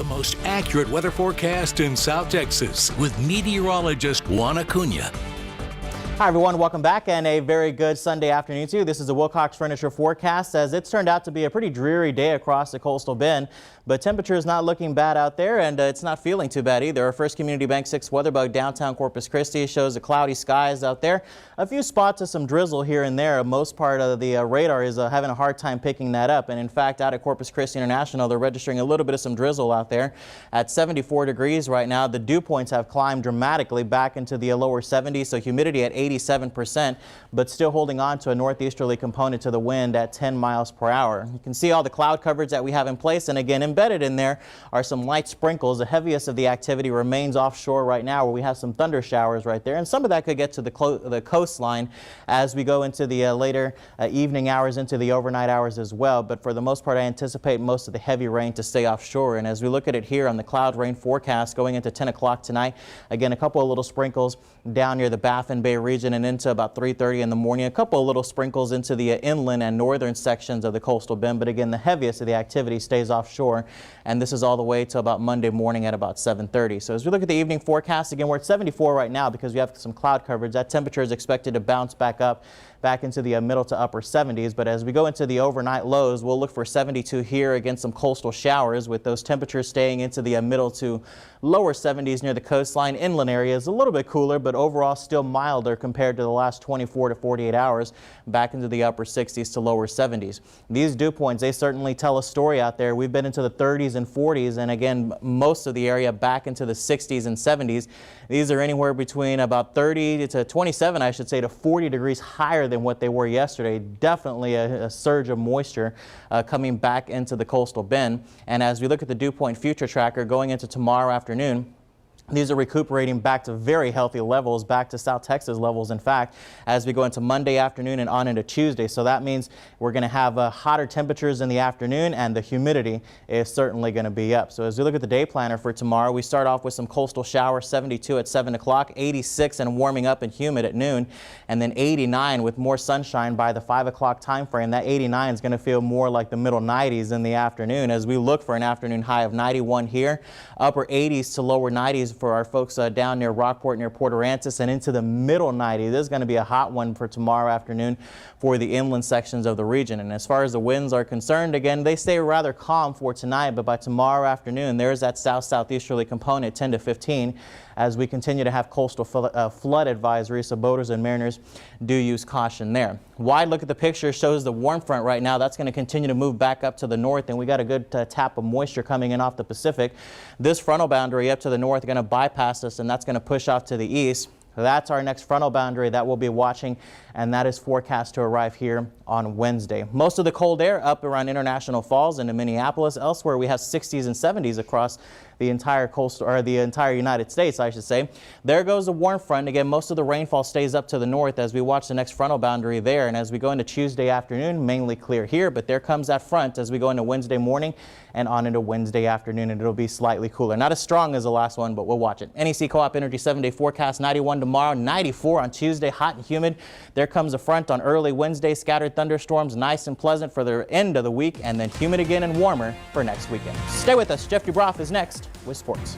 The most accurate weather forecast in South Texas with meteorologist Juan Acuna. Hi everyone, welcome back and a very good Sunday afternoon to you. This is the Wilcox Furniture forecast as it's turned out to be a pretty dreary day across the coastal bend, but temperature is not looking bad out there and it's not feeling too bad either. Our First Community Bank 6 weather bug downtown Corpus Christi shows the cloudy skies out there. A few spots of some drizzle here and there. Most part of the radar is having a hard time picking that up, and in fact out at Corpus Christi International they're registering a little bit of some drizzle out there at 74 degrees right now. The dew points have climbed dramatically back into the lower 70s, so humidity at 87%, but still holding on to a northeasterly component to the wind at 10 miles per hour. You can see all the cloud coverage that we have in place, and again embedded in there are some light sprinkles. The heaviest of the activity remains offshore right now, where we have some thunder showers right there, and some of that could get to the coastline as we go into the later evening hours, into the overnight hours as well. But for the most part, I anticipate most of the heavy rain to stay offshore. And as we look at it here on the cloud rain forecast going into 10 o'clock tonight, again a couple of little sprinkles down near the Baffin Bay region and into about 3:30 in the morning. A couple of little sprinkles into the inland and northern sections of the coastal bend, but again the heaviest of the activity stays offshore, and this is all the way to about Monday morning at about 7:30. So as we look at the evening forecast, again we're at 74 right now because we have some cloud coverage. That temperature is expected to bounce back up back into the middle to upper 70s, but as we go into the overnight lows, we'll look for 72 here against some coastal showers, with those temperatures staying into the middle to lower 70s near the coastline. Inland areas a little bit cooler, but overall still milder compared to the last 24 to 48 hours, back into the upper 60s to lower 70s. These dew points, they certainly tell a story out there. We've been into the 30s and 40s, and again most of the area back into the 60s and 70s. These are anywhere between about 30 to 27, I should say, to 40 degrees higher than what they were yesterday. Definitely a surge of moisture coming back into the coastal bend. And as we look at the dew point future tracker going into tomorrow afternoon, these are recuperating back to very healthy levels, back to South Texas levels, in fact, as we go into Monday afternoon and on into Tuesday. So that means we're going to have hotter temperatures in the afternoon, and the humidity is certainly going to be up. So as we look at the day planner for tomorrow, we start off with some coastal showers, 72 at 7 o'clock, 86 and warming up and humid at noon, and then 89 with more sunshine by the 5 o'clock time frame. That 89 is going to feel more like the middle 90s in the afternoon as we look for an afternoon high of 91 here, upper 80s to lower 90s for our folks down near Rockport, near Port Aransas, and into the middle 90s. This is going to be a hot one for tomorrow afternoon for the inland sections of the region. And as far as the winds are concerned, again, they stay rather calm for tonight, but by tomorrow afternoon, there's that south-southeasterly component, 10 to 15, as we continue to have coastal flood advisory, so boaters and mariners do use caution there. Wide look at the picture shows the warm front right now. That's going to continue to move back up to the north, and we got a good tap of moisture coming in off the Pacific. This frontal boundary up to the north is going to bypass us, and that's going to push off to the east. That's our next frontal boundary that we'll be watching, and that is forecast to arrive here on Wednesday. Most of the cold air up around International Falls into Minneapolis. Elsewhere, we have 60s and 70s across the entire coastal, or the entire United States, I should say. There goes the warm front. Again, most of the rainfall stays up to the north as we watch the next frontal boundary there. And as we go into Tuesday afternoon, mainly clear here, but there comes that front as we go into Wednesday morning and on into Wednesday afternoon, and it'll be slightly cooler. Not as strong as the last one, but we'll watch it. NEC Co-op Energy 7-day forecast, 91 tomorrow, 94 on Tuesday, hot and humid. There comes a front on early Wednesday, scattered thunderstorms, nice and pleasant for the end of the week, and then humid again and warmer for next weekend. Stay with us. Jeff Dubroff is next with sports.